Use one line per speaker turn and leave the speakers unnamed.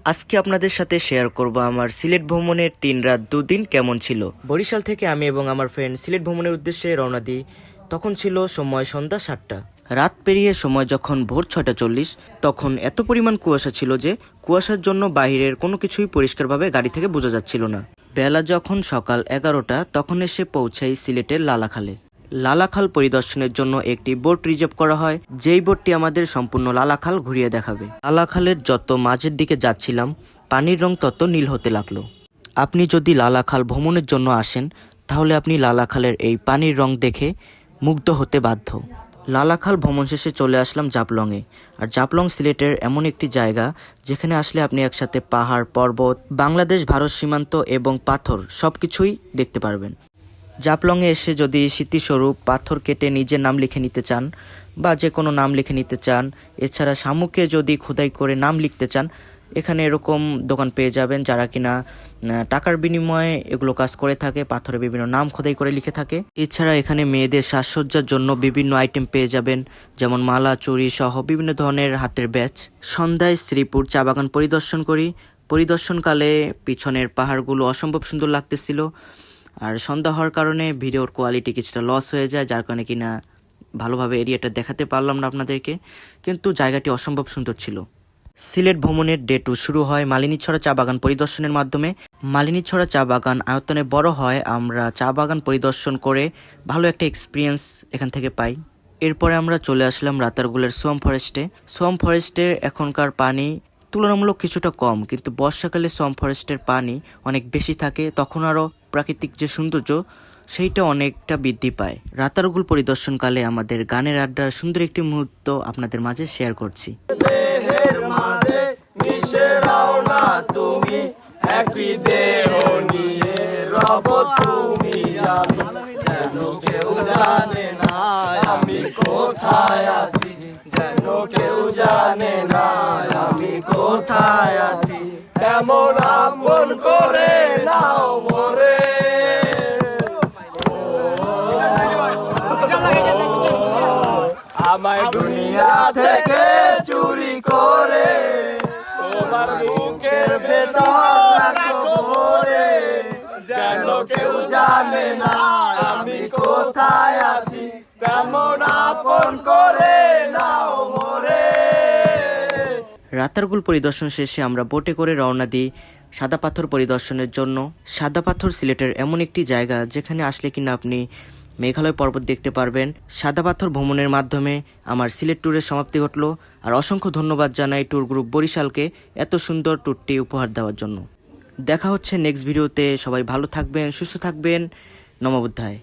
আজকে আপনাদের সাথে শেয়ার করব আমার সিলেট ভ্রমণের 3 রাত 2 দিন কেমন ছিল। বরিশাল থেকে আমি এবং আমার ফ্রেন্ড সিলেট ভ্রমণের উদ্দেশ্যে রওনা দিই। তখন ছিল সময় সন্ধ্যা 7টা। রাত পেরিয়ে সময় যখন ভোর 6:40, তখন এত পরিমাণ কুয়াশা ছিল যে কুয়াশার জন্য বাহিরের কোনো কিছুই পরিষ্কারভাবে গাড়ি থেকে বোঝা যাচ্ছিল না। বেলা যখন সকাল 11টা, তখন এসে পৌঁছাই সিলেটের লালাখালে। লালাখাল পরিদর্শনের জন্য একটি বোট রিজার্ভ করা হয়, যেই বোটটি আমাদের সম্পূর্ণ লালাখাল ঘুরিয়ে দেখাবে। লালাখালের যত মাঝের দিকে যাচ্ছিলাম, পানির রং তত নীল হতে লাগলো। আপনি যদি লালাখাল ভ্রমণের জন্য আসেন, তাহলে আপনি লালাখালের এই পানির রং দেখে মুগ্ধ হতে বাধ্য। লালাখাল ভ্রমণ শেষে চলে আসলাম জাফলংয়ে। আর জাফলং সিলেটের এমন একটি জায়গা যেখানে আসলে আপনি একসাথে পাহাড়, পর্বত, বাংলাদেশ ভারত সীমান্ত এবং পাথর সবকিছুই দেখতে পারবেন। জাফলংয়ে এসে যদি স্মৃতিস্বরূপ পাথর কেটে নিজের নাম লিখে নিতে চান বা যে কোনো নাম লিখে নিতে চান, এছাড়া শামুকে যদি খোদাই করে নাম লিখতে চান, এখানে এরকম দোকান পেয়ে যাবেন যারা কিনা টাকার বিনিময়ে এগুলো কাজ করে থাকে, পাথরে বিভিন্ন নাম খোদাই করে লিখে থাকে। এছাড়া এখানে মেয়েদের সাজসজ্জার জন্য বিভিন্ন আইটেম পেয়ে যাবেন, যেমন মালা, চুড়ি সহ বিভিন্ন ধরনের হাতের ব্যাচ। সন্ধ্যায় শ্রীপুর চা বাগান পরিদর্শন করি। পরিদর্শনকালে পিছনের পাহাড়গুলো অসম্ভব সুন্দর লাগতেছিল। আর সন্ধ্যা হওয়ার কারণে ভিডিওর কোয়ালিটি কিছুটা লস হয়ে যায়, যার কারণে কিনা ভালোভাবে এরিয়াটা দেখাতে পারলাম না আপনাদেরকে, কিন্তু জায়গাটি অসম্ভব সুন্দর ছিল। সিলেট ভ্রমণের ডে 2 শুরু হয় মালিনীছড়া চা বাগান পরিদর্শনের মাধ্যমে। মালিনীছড়া চা বাগান আয়তনে বড় হয়, আমরা চা বাগান পরিদর্শন করে ভালো একটা এক্সপিরিয়েন্স এখান থেকে পাই। এরপরে আমরা চলে আসলাম রাতারগুলের সোয়াম ফরেস্টে। সোয়াম ফরেস্টের এখনকার পানি তুলনামূলক কিছুটা কম, কিন্তু বর্ষাকালে সোয়াম ফরেস্টের পানি অনেক বেশি থাকে, তখন আরও প্রাকৃতিক যে সৌন্দর্য সেইটা অনেকটা বৃদ্ধি পায়। রাতারগুল পরিদর্শনকালে আমাদের গানের আড্ডার সুন্দর একটি মুহূর্ত আপনাদের মাঝে শেয়ার করছি। তুমি একই দেহ নিয়ে রব, তুমি যেন কেউ জানে না আমি কোথায় আছি, যেন কেউ জানে না আমি কোথায় আছি, কেমন আপন করে নাও মোরে। আমায় দুনিয়া থেকে চুরি করে তোমার বুকের ভেতর রাখো ভরে, যেন কেউ জানে না আমি কোথায় আছি, কেমন আপন করে নাও মোরে। রাতারগুল পরিদর্শন শেষে আমরা বোটে করে রওনা দিই সাদা পাথর পরিদর্শনের জন্য। সাদা পাথর সিলেটের এমন একটি জায়গা যেখানে আসলে কিনা আপনি মেঘালয় পর্বত দেখতে পারবেন। সাদা পাথর ভ্রমণের মাধ্যমে আমার সিলেট ট্যুরের সমাপ্তি ঘটল। আর অসংখ্য ধন্যবাদ জানাই ট্যুর গ্রুপ বরিশালকে এত সুন্দর ট্যুরটি উপহার দেওয়ার জন্য। দেখা হচ্ছে নেক্সট ভিডিওতে। সবাই ভালো থাকবেন, সুস্থ থাকবেন। নমো বুদ্ধায়।